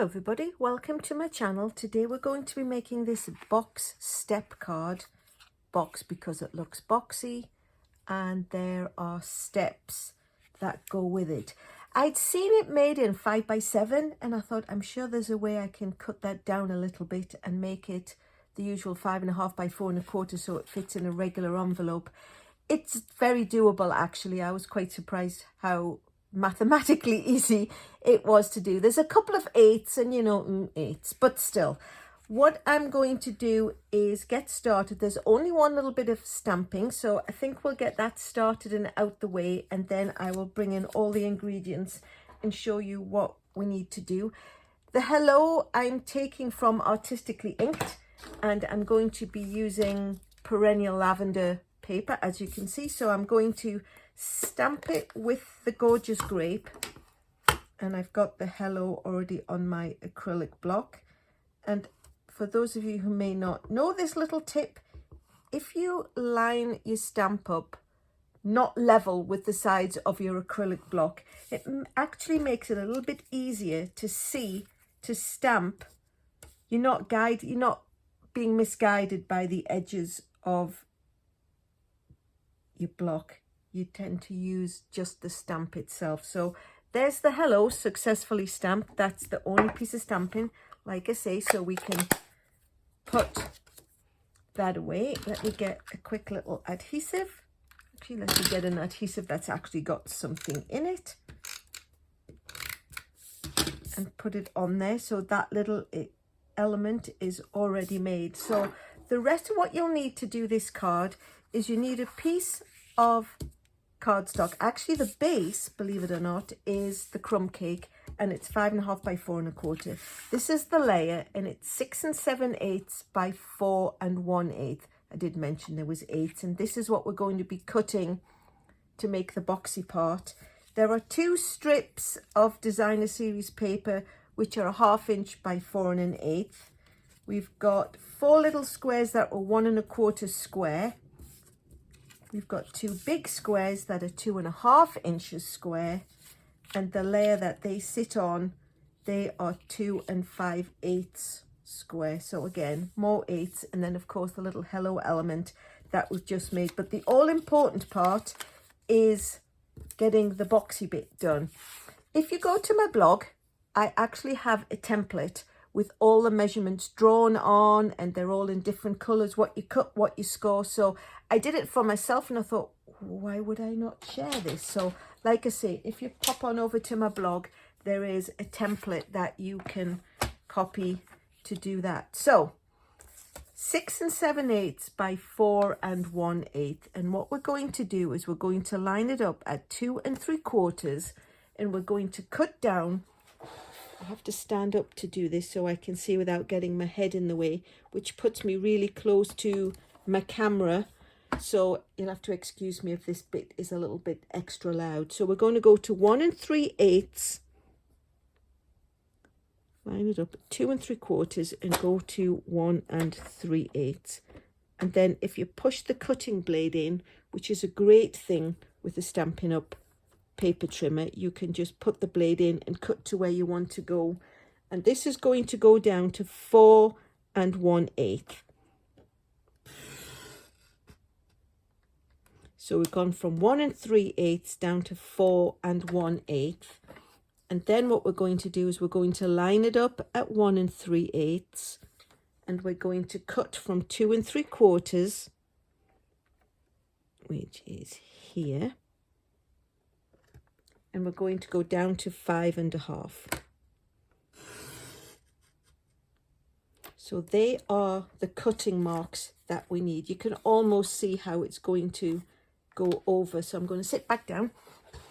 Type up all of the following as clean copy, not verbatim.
Hello everybody, welcome to my channel. Today we're going to be making this box step card. Box because it looks boxy and there are steps that go with it. I'd seen it made in 5x7 and I thought I'm sure there's a way I can cut that down a little bit and make it the usual 5.5 by 4.25 so it fits in a regular envelope. It's very doable actually. I was quite surprised how mathematically easy it was to do. There's a couple of 8s and you know 8s, but still what I'm going to do is get started. There's only one little bit of stamping, so I think we'll get that started and out the way, and then I will bring in all the ingredients and show you what we need to do. The hello I'm taking from Artistically Inked, and I'm going to be using Perennial Lavender paper, as you can see. So I'm going to stamp it with the Gorgeous Grape, and I've got the hello already on my acrylic block. And for those of you who may not know this little tip, if you line your stamp up not level with the sides of your acrylic block, it actually makes it a little bit easier to see, to stamp. You're not being misguided by the edges of your block. You tend to use just the stamp itself. So there's the hello successfully stamped. That's the only piece of stamping, like I say, so we can put that away. Let me get a quick little adhesive. Actually, let me get an adhesive that's actually got something in it and put it on there, so that little element is already made. So the rest of what you'll need to do this card is you need a piece of cardstock. Actually, the base, believe it or not, is the crumb cake, and it's 5.5 by 4.25. This is the layer, and it's 6 7/8 by 4 1/8. I did mention there was 8s, and this is what we're going to be cutting to make the boxy part. There are 2 strips of Designer Series paper, which are 1/2 inch by 4 1/8. We've got 4 little squares that are 1 1/4 square. We've got 2 big squares that are 2.5 inches square, and the layer that they sit on, they are 2 5/8 square. So again, more 8s, and then of course the little hello element that we've just made. But the all important part is getting the boxy bit done. If you go to my blog, I actually have a template with all the measurements drawn on, and they're all in different colors, what you cut, what you score. So I did it for myself, and I thought, why would I not share this? So like I say, if you pop on over to my blog, there is a template that you can copy to do that. So 6 7/8 by 4 1/8. And what we're going to do is we're going to line it up at 2 3/4, and we're going to cut down. I have to stand up to do this so I can see without getting my head in the way, which puts me really close to my camera. So you'll have to excuse me if this bit is a little bit extra loud. So we're going to go to 1 3/8, line it up at 2 3/4 and go to 1 3/8. And then if you push the cutting blade in, which is a great thing with the Stampin' Up! Paper trimmer, you can just put the blade in and cut to where you want to go. And this is going to go down to 4 1/8. So we've gone from 1 3/8 down to 4 1/8. And then what we're going to do is we're going to line it up at 1 3/8, and we're going to cut from 2 3/4, which is here. And we're going to go down to 5 1/2. So they are the cutting marks that we need. You can almost see how it's going to go over. So I'm going to sit back down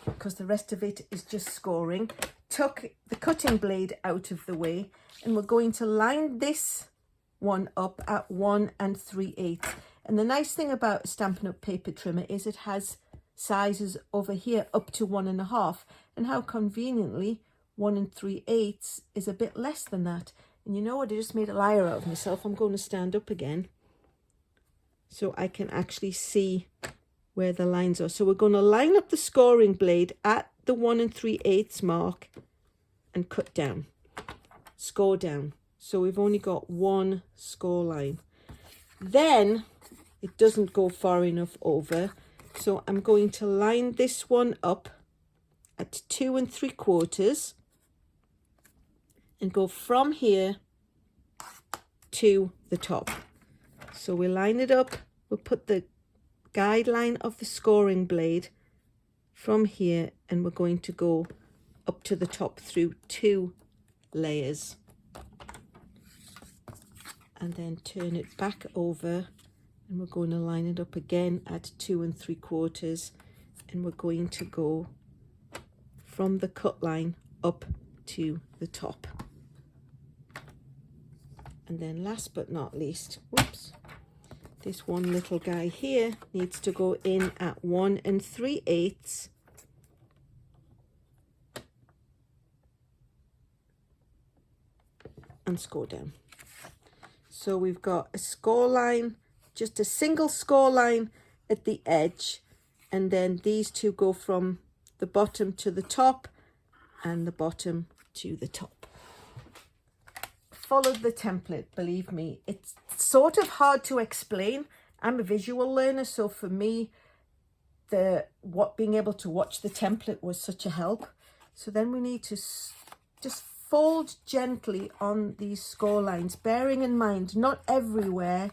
because the rest of it is just scoring. Tuck the cutting blade out of the way, and we're going to line this one up at 1 3/8. And the nice thing about a Stampin' Up! Paper trimmer is it has sizes over here up to 1 1/2, and how conveniently 1 3/8 is a bit less than that. And you know what, I just made a liar out of myself. I'm going to stand up again so I can actually see where the lines are. So we're going to line up the scoring blade at the 1 3/8 mark and cut down. score down. So we've only got one score line. Then it doesn't go far enough over, so I'm going to line this one up at 2 3/4 and go from here to the top. So we line it up, we'll put the guideline of the scoring blade from here, and we're going to go up to the top through 2 layers, and then turn it back over, and we're going to line it up again at 2 3/4, and we're going to go from the cut line up to the top. And then last but not least, whoops, this one little guy here needs to go in at 1 3/8 and score down. So we've got a score line, just a single score line at the edge, and then these two go from the bottom to the top and the bottom to the top. Followed the template, believe me. It's sort of hard to explain. I'm a visual learner, so for me, being able to watch the template was such a help. So then we need to just fold gently on these score lines, bearing in mind not everywhere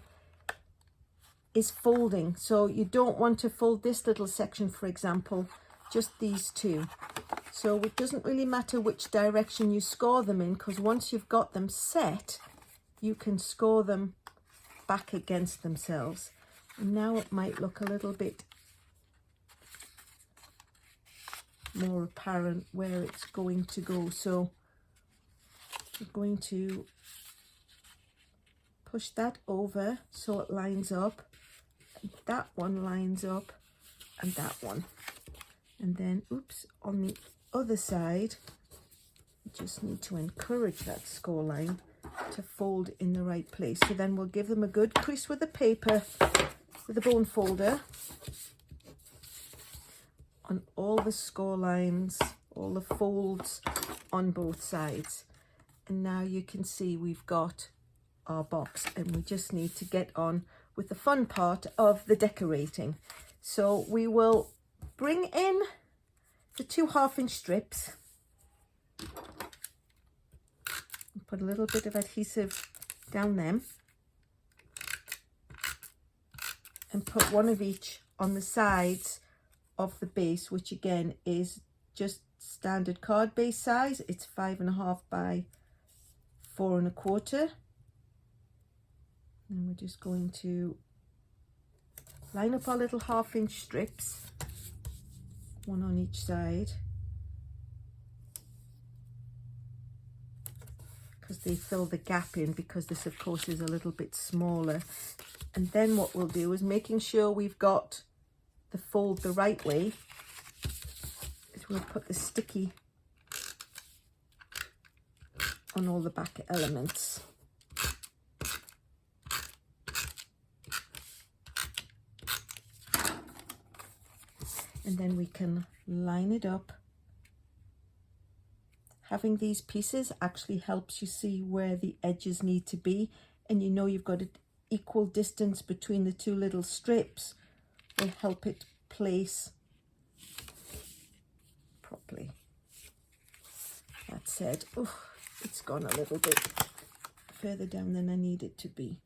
is folding. So you don't want to fold this little section, for example, just these two. So it doesn't really matter which direction you score them in, because once you've got them set, you can score them back against themselves. And now it might look a little bit more apparent where it's going to go. So we're going to push that over so it lines up, and that one lines up, and that one. And then, oops, on the other side, you just need to encourage that score line to fold in the right place. So then we'll give them a good crease with the paper, with the bone folder, on all the score lines, all the folds on both sides. And now you can see we've got our box, and we just need to get on with the fun part of the decorating. So we will bring in the 2 1/2-inch strips, put a little bit of adhesive down them, and put one of each on the sides of the base, which again is just standard card base size. It's 5.5 by 4 1/4. And we're just going to line up our little 1/2-inch strips, one on each side, because they fill the gap in, because this of course is a little bit smaller. And then what we'll do is, making sure we've got the fold the right way, is we'll put the sticky on all the back elements. And then we can line it up. Having these pieces actually helps you see where the edges need to be, and you know you've got an equal distance between the 2 little strips, will help it place properly. That said, oh, it's gone a little bit further down than I need it to be.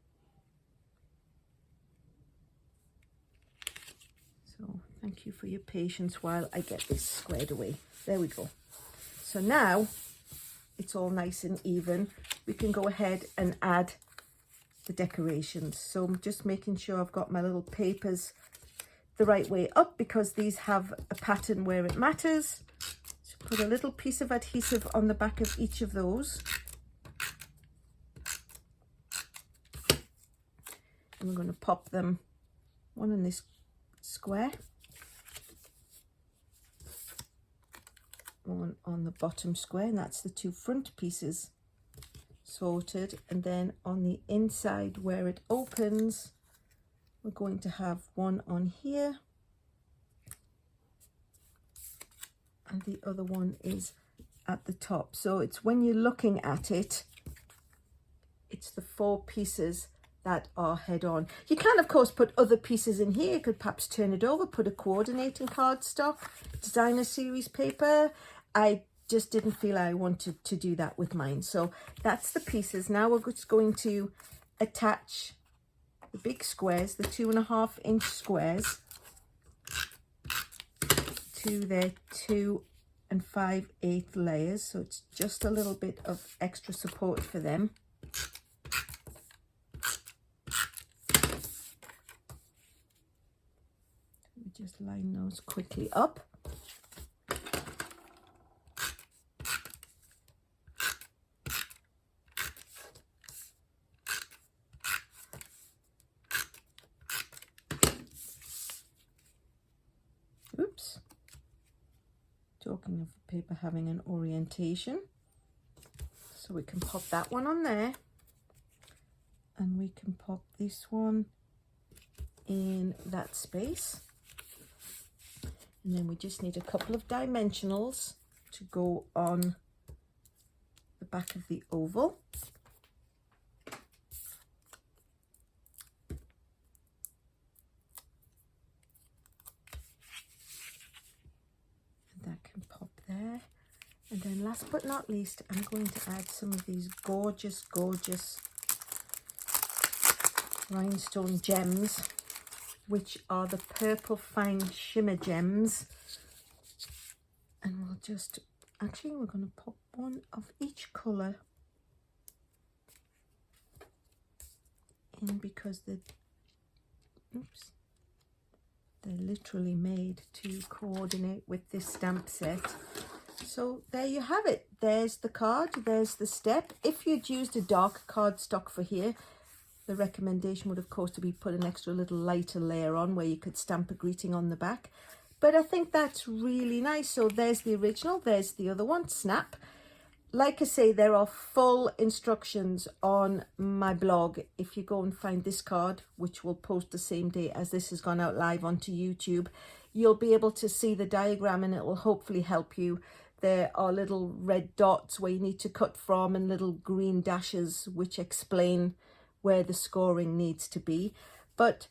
So thank you for your patience while I get this squared away. There we go. So now it's all nice and even. We can go ahead and add the decorations. So I'm just making sure I've got my little papers the right way up, because these have a pattern where it matters. So put a little piece of adhesive on the back of each of those. And we're going to pop them, one in this square, one on the bottom square, and that's the 2 front pieces sorted. And then on the inside where it opens, we're going to have one on here, and the other one is at the top. So it's when you're looking at it, it's the 4 pieces that are head on. You can of course put other pieces in here. You could perhaps turn it over, put a coordinating cardstock, designer series paper. I just didn't feel I wanted to do that with mine. So that's the pieces. Now we're just going to attach the big squares, the 2.5 inch squares, to their 2 5/8 layers. So it's just a little bit of extra support for them. We just line those quickly up. Oops. Talking of paper having an orientation, so we can pop that one on there, and we can pop this one in that space, and then we just need a couple of dimensionals to go on the back of the oval. That can pop there. And then last but not least, I'm going to add some of these gorgeous rhinestone gems, which are the purple fine shimmer gems. And we'll just, actually we're going to pop one of each colour in, because they're literally made to coordinate with this stamp set. So there you have it. There's the card, there's the step. If you'd used a dark cardstock for here, the recommendation would of course to be put an extra little lighter layer on where you could stamp a greeting on the back. But I think that's really nice. So there's the original, there's the other one, snap. Like I say, there are full instructions on my blog. If you go and find this card, which will post the same day as this has gone out live onto YouTube, you'll be able to see the diagram, and it will hopefully help you. There are little red dots where you need to cut from, and little green dashes which explain where the scoring needs to be. But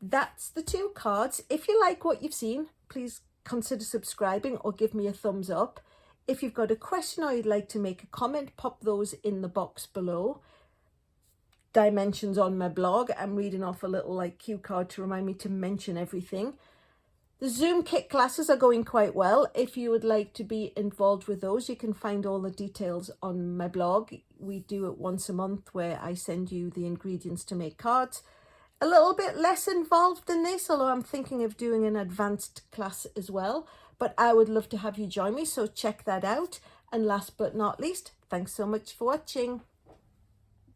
that's the 2 cards. If you like what you've seen, please consider subscribing or give me a thumbs up. If you've got a question or you'd like to make a comment, pop those in the box below. Dimensions on my blog. I'm reading off a little like cue card to remind me to mention everything. The Zoom kit classes are going quite well. If you would like to be involved with those, you can find all the details on my blog. We do it once a month where I send you the ingredients to make cards. A little bit less involved than this, although I'm thinking of doing an advanced class as well. But I would love to have you join me, so check that out. And last but not least, thanks so much for watching.